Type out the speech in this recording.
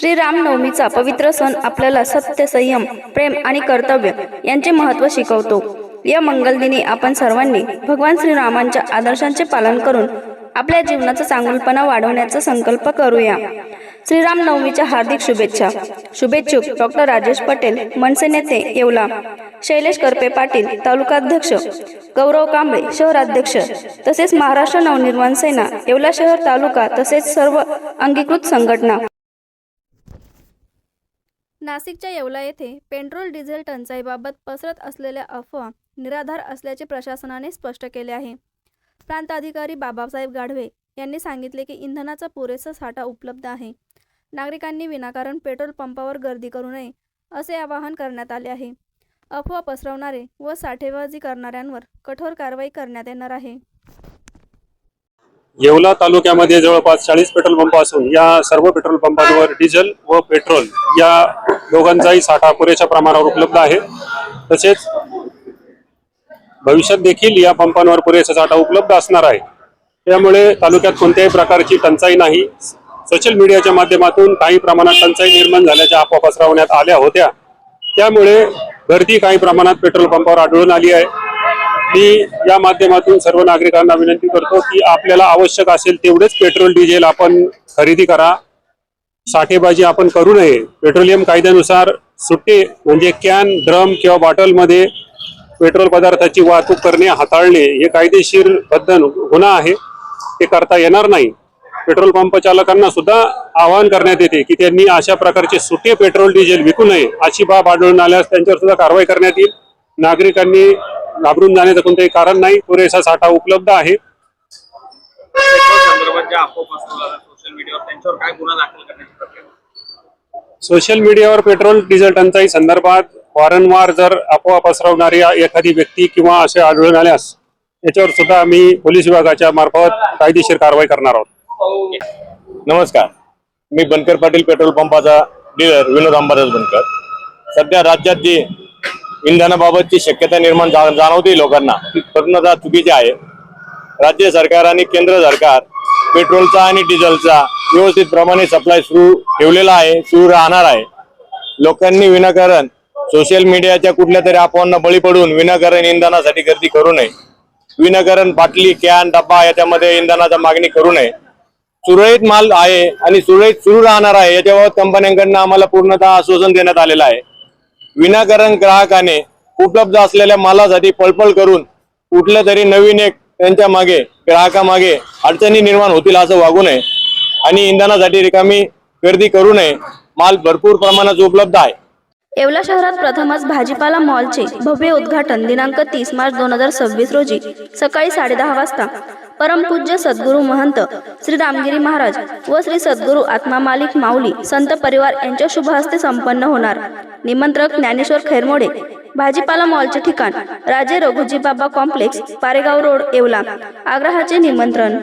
श्रीरामनवमीचा पवित्र सण आपल्याला सत्य, संयम, प्रेम आणि कर्तव्य यांचे महत्त्व शिकवतो। या मंगलदिनी आपण सर्वांनी भगवान श्रीरामांच्या आदर्शांचे पालन करून आपल्या जीवनाचा चांगुलपणा वाढवण्याचा संकल्प करूया। श्रीरामनवमीच्या हार्दिक शुभेच्छा। शुभेच्छुक डॉक्टर राजेश पटेल, मनसे नेते येवला, शैलेश करपे पाटील, तालुकाध्यक्ष, गौरव कांबळे, शहराध्यक्ष, तसेच महाराष्ट्र नवनिर्माण सेना येवला शहर तालुका तसेच सर्व अंगीकृत संघटना। नाशिकच्या येवला येथे पेट्रोल डिझेल टंचाईबाबत पसरत असलेल्या अफवा निराधार असल्याचे प्रशासनाने स्पष्ट केले आहे। प्रांत अधिकारी बाबासाहेब गाढवे यांनी सांगितले की इंधनाचा पुरेसा साठा उपलब्ध आहे। नागरिकांनी विनाकारण पेट्रोल पंपावर गर्दी करू नये असे आवाहन करण्यात आले आहे। अफवा पसरवणारे व साठेबाजी करणाऱ्यांवर कठोर कारवाई करण्यात येणार आहे। येवला तालुक्यामध्ये जवळपास 40 पेट्रोल पंप असून या सर्व पेट्रोल पंपांवर डिझेल व पेट्रोल या दोघांचाही साठा पुरेशा प्रमाणावर उपलब्ध आहे। तसेच भविष्यात देखील या पंपांवर पुरेसा साठा उपलब्ध असणार आहे। त्यामुळे तालुक्यात कोणत्याही प्रकारची टंचाई नाही। सोशल मीडियाच्या माध्यमातून काही प्रमाणात टंचाई निर्माण झाल्याच्या अफवा पसरवण्यात आल्या होत्या, त्यामुळे गर्दी काही प्रमाणात पेट्रोल पंपावर आढळून आली आहे। मी या माध्यमातून सर्व नागरिकांना विनंती करतो की आपल्याला आवश्यक असेल तेवढेच पेट्रोल डिझेल आपण खरेदी करा, साठेबाजी आपण करू नये। पेट्रोलियम कायद्यानुसार सुट्टे म्हणजे कॅन, ड्रम किंवा बॉटलमध्ये पेट्रोल पदार्थाची वाहतूक करणे, हाताळणे हे कायदेशीर गुन्हा आहे, ते करता येणार नाही। पेट्रोल पंप चालकांना सुद्धा आवाहन करण्यात येते की त्यांनी अशा प्रकारचे सुटे पेट्रोल डिझेल विकू नये। अशी बाब आढळून आल्यास त्यांच्यावर सुद्धा कारवाई करण्यात येईल। नागरिकांनी घाबरून जाण्याचं कोणतेही कारण नाही, पुरेसा साठा उपलब्ध आहे। सोशल मीडियावर पेट्रोल डिझेल टंचाई संदर्भात वारंवार जर अफवा पसरवणारी एखादी व्यक्ती किंवा असे आढळून आल्यास याच्यावर सुद्धा आम्ही पोलीस विभागाच्या मार्फत कायदेशीर कारवाई करणार आहोत। नमस्कार, मी बनकर पाटील पेट्रोल पंपाचा डीलर विनोद अंबादास बनकर। सध्या राज्यात जी इंधनाबाबतची शक्यता निर्माण जाणवते लोकांना ती पूर्णतः चुकीची आहे। राज्य सरकार आणि केंद्र सरकार पेट्रोलचा आणि डिझेलचा व्यवस्थित प्रमाणे सप्लाय सुरू ठेवलेला आहे, सुरू राहणार आहे। लोकांनी विनाकारण सोशल मीडियाच्या कुठल्या तरी अफवांना बळी पडून विनाकारण इंधनासाठी गर्दी करू नये। विनाकारण बाटली, कॅन, डब्बा याच्यामध्ये इंधनाचा मागणी करू नये। सुरळीत माल आहे आणि सुरळीत सुरू राहणार आहे याच्याबाबत कंपन्यांकडून आम्हाला पूर्णतः आश्वासन देण्यात आलेलं आहे। विनाकारण ग्राहकाने उपलब्ध असलेल्या मालासाठी पळपळ करून कुठल्या तरी नवीन एक त्यांच्या मागे ग्राहकामागे अडचणी निर्माण होतील असं वागू नये आणि इंधनासाठी रिकामी गर्दी करू नये। माल भरपूर प्रमाणात उपलब्ध आहे। येवला शहरात प्रथमच भाजीपाला मॉलचे भव्य उद्घाटन दिनांक 30 मार्च 2026 रोजी सकाळी 10:30 वाजता परमपूज्य सद्गुरू महंत श्री रामगिरी महाराज व श्री सद्गुरू आत्मा मालिक माऊली संत परिवार यांच्या शुभ हस्ते संपन्न होणार। निमंत्रक ज्ञानेश्वर खैरमोडे। भाजीपाला मॉलचे ठिकाण राजे रघुजी बाबा कॉम्प्लेक्स, पारेगाव रोड, येवला। आग्रहाचे निमंत्रण।